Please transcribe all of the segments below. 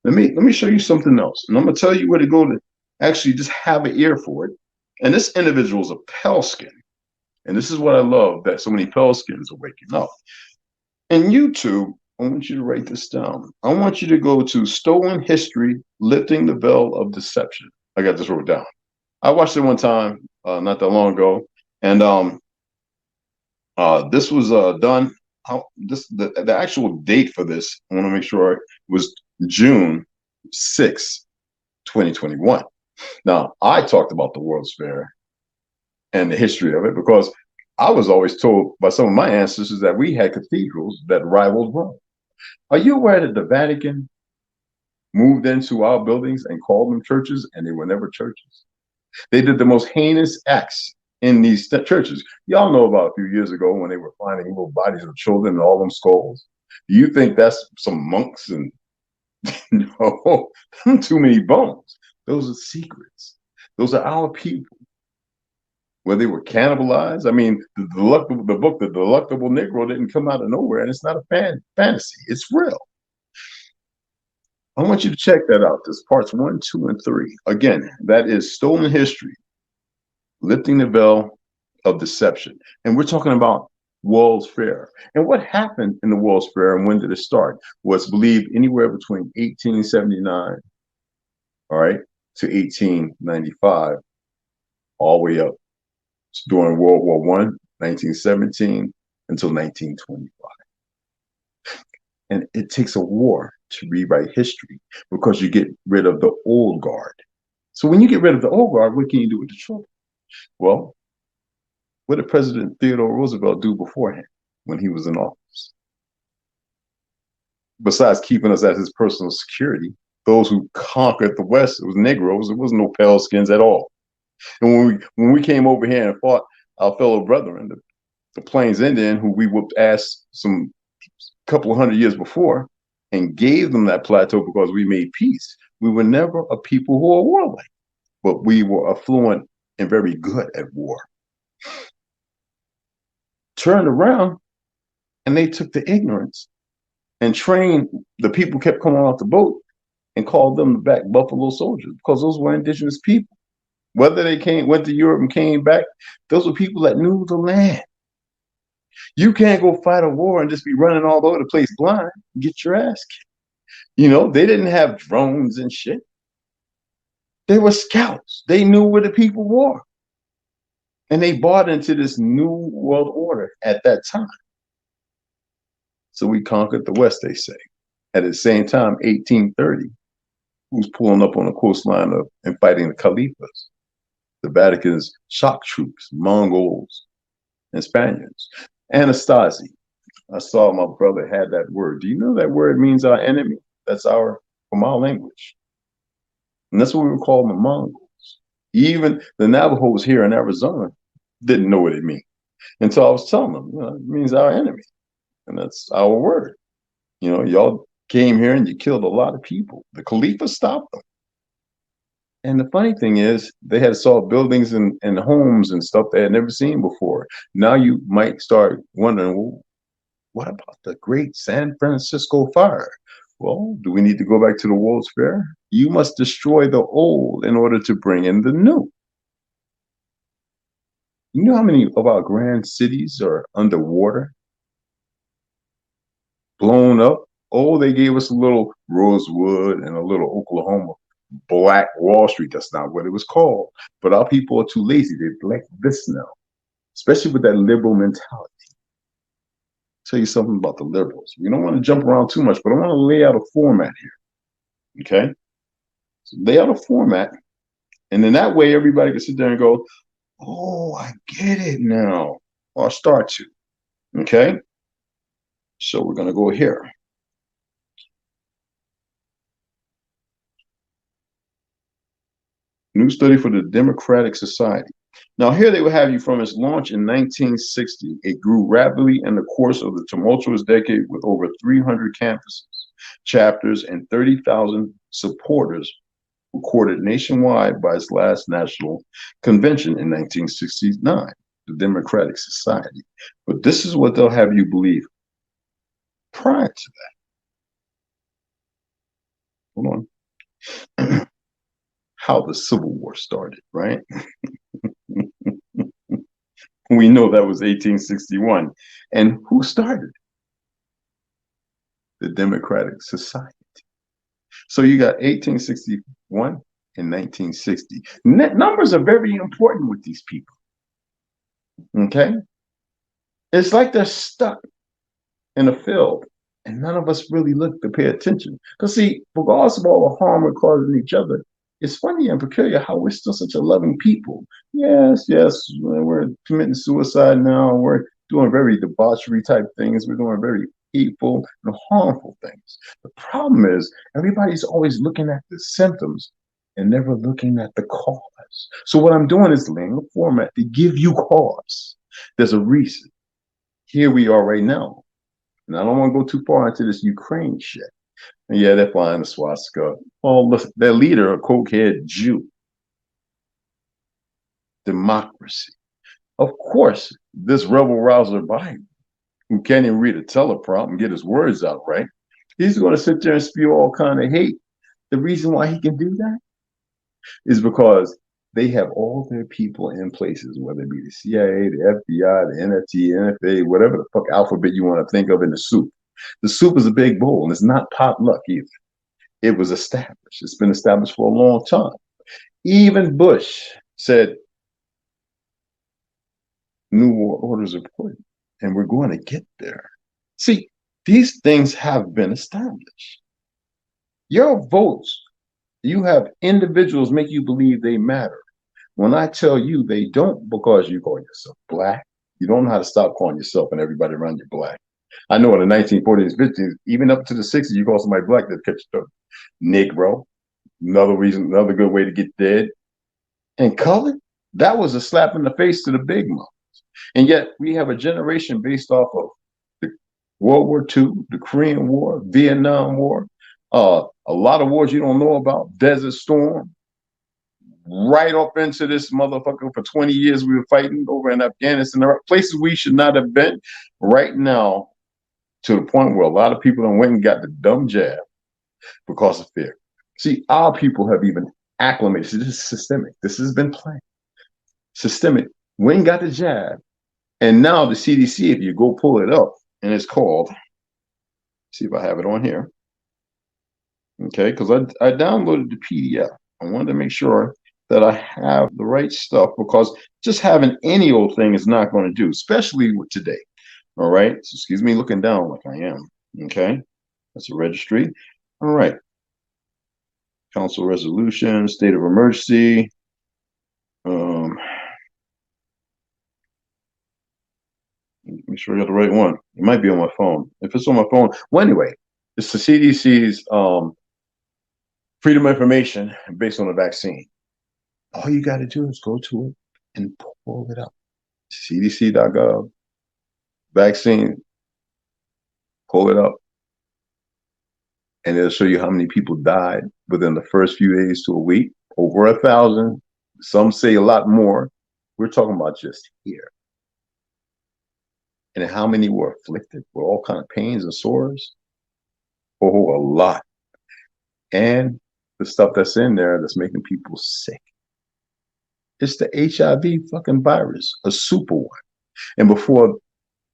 Let me show you something else, and I'm gonna tell you where to go to actually just have an ear for it. And this individual is a pale skin, and this is what I love that so many pale skins are waking up. And YouTube, I want you to write this down. I want you to go to Stolen History, Lifting the Veil of Deception. I got this wrote down. I watched it one time, not that long ago, and this was done. How this the actual date for this? I want to make sure it was June 6, 2021. Now, I talked about the World's Fair and the history of it because I was always told by some of my ancestors that we had cathedrals that rivaled Rome. Are you aware that the Vatican moved into our buildings and called them churches, and they were never churches? They did the most heinous acts in these churches. Y'all know about a few years ago when they were finding little bodies of children and all them skulls. Do you think that's some monks and no, too many bones? Those are secrets. Those are our people. Where they were cannibalized. I mean, the book, The Delectable Negro, didn't come out of nowhere, and it's not a fantasy. It's real. I want you to check that out. This parts 1, 2, and 3. Again, that is Stolen History, Lifting the Veil of Deception. And we're talking about World's Fair. And what happened in the World's Fair and when did it start? Was believed anywhere between 1879, all right, to 1895, all the way up during World War One, 1917 until 1925. And it takes a war to rewrite history because you get rid of the old guard. So when you get rid of the old guard, what can you do with the children? Well, what did President Theodore Roosevelt do beforehand when he was in office? Besides keeping us as his personal security, those who conquered the West, it was Negroes, it was no pale skins at all. And when we came over here and fought our fellow brethren, the Plains Indian, who we whooped ass some couple of hundred years before, and gave them that plateau because we made peace. We were never a people who were warlike, but we were affluent and very good at war. Turned around and they took the ignorance and trained the people kept coming off the boat and called them back Buffalo Soldiers because those were indigenous people. Whether they went to Europe and came back, those were people that knew the land. You can't go fight a war and just be running all over the place blind and get your ass kicked. You know, they didn't have drones and shit. They were scouts. They knew where the people were. And they bought into this new world order at that time. So we conquered the West, they say. At the same time, 1830, who's pulling up on the coastline and fighting the Caliphs, the Vatican's shock troops, Mongols, and Spaniards. Anastasi. I saw my brother had that word. Do you know that word means our enemy? That's from our language. And that's what we were calling the Mongols. Even the Navajos here in Arizona didn't know what it meant. Until I was telling them, it means our enemy. And that's our word. Y'all came here and you killed a lot of people. The Khalifa stopped them. And the funny thing is, they had saw buildings and homes and stuff they had never seen before. Now you might start wondering, well, what about the great San Francisco fire? Well, do we need to go back to the World's Fair? You must destroy the old in order to bring in the new. You know how many of our grand cities are underwater? Blown up? Oh, they gave us a little Rosewood and a little Oklahoma. Black Wall Street. That's not what it was called. But our people are too lazy. They like this now, especially with that liberal mentality. Tell you something about the liberals. We don't want to jump around too much, but I want to lay out a format here. Okay? So lay out a format, and then that way everybody can sit there and go, oh, I get it now. Or start to. Okay? So we're going to go here. New study for the Democratic Society. Now, here they will have you from its launch in 1960. It grew rapidly in the course of the tumultuous decade with over 300 campuses, chapters, and 30,000 supporters recorded nationwide by its last national convention in 1969, the Democratic Society. But this is what they'll have you believe. Prior to that, hold on. How the Civil War started, right? We know that was 1861. And who started? The Democratic Society. So you got 1861 and 1960. Numbers are very important with these people. Okay? It's like they're stuck in a field and none of us really look to pay attention. Because, see, regardless of all the harm we're causing each other, it's funny and peculiar how we're still such a loving people. Yes, yes, we're committing suicide now. We're doing very debauchery type things. We're doing very hateful and harmful things. The problem is everybody's always looking at the symptoms and never looking at the cause. So what I'm doing is laying a format to give you cause. There's a reason. Here we are right now. And I don't want to go too far into this Ukraine shit. And yeah, they're flying the swastika. Well, their leader, a cokehead Jew. Democracy. Of course, this rebel rouser Biden, who can't even read a teleprompter and get his words out right, he's going to sit there and spew all kind of hate. The reason why he can do that is because they have all their people in places, whether it be the CIA, the FBI, the NFT, NFA, whatever the fuck alphabet you want to think of in the soup. The soup is a big bowl, and it's not potluck either. It was established. It's been established for a long time. Even Bush said, New World Order is important, and we're going to get there. See, these things have been established. Your votes, you have individuals make you believe they matter. When I tell you they don't, because you call yourself black, you don't know how to stop calling yourself and everybody around you black. I know in the 1940s, 50s, even up to the 60s, you call somebody black, they'll catch you. Negro, another good way to get dead. And color, that was a slap in the face to the big mouth. And yet we have a generation based off of the World War II, the Korean War, Vietnam War, a lot of wars you don't know about, Desert Storm, right up into this motherfucker. For 20 years we were fighting over in Afghanistan, places we should not have been. Right now, to the point where a lot of people done went and got the dumb jab because of fear. See, our people have even acclimated. So this is systemic. This has been planned. Systemic. Went and got the jab. And now the CDC, if you go pull it up, and it's called, see if I have it on here. Okay, because I downloaded the PDF. I wanted to make sure that I have the right stuff, because just having any old thing is not going to do, especially with today. All right, so excuse me looking down like I am. Okay, that's a registry. All right, council resolution, state of emergency. Make sure I got the right one. It might be on my phone. If it's on my phone, well, anyway, it's the CDC's freedom of information based on the vaccine. All you got to do is go to it and pull it up. CDC.gov, vaccine, pull it up. And it'll show you how many people died within the first few days to a week. Over 1,000. Some say a lot more. We're talking about just here. And how many were afflicted with all kind of pains and sores? Oh, a lot. And the stuff that's in there that's making people sick. It's the HIV fucking virus, a super one. And before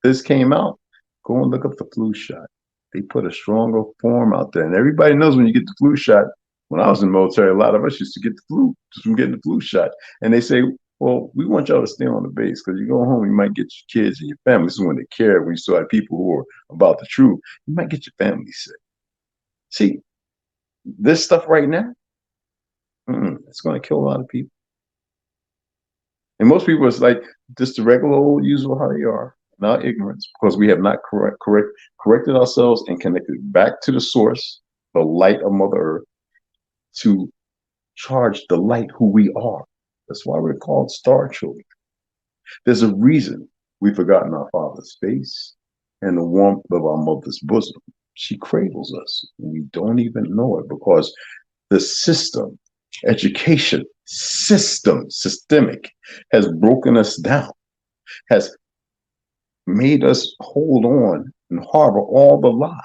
this came out, go and look up the flu shot. They put a stronger form out there. And everybody knows when you get the flu shot, when I was in the military, a lot of us used to get the flu just from getting the flu shot. And they say, well, we want y'all to stay on the base, because you go home, you might get your kids and your family. This is when they care. When you still have people who are about the truth, you might get your family sick. See, this stuff right now, it's going to kill a lot of people. And most people, it's like just the regular old usual how they are, not ignorance, because we have not corrected ourselves and connected back to the source, the light of Mother Earth, to charge the light who we are. That's why we're called star children. There's a reason we've forgotten our father's face and the warmth of our mother's bosom. She cradles us. We don't even know it, because the system, education system, systemic, has broken us down, has made us hold on and harbor all the lies.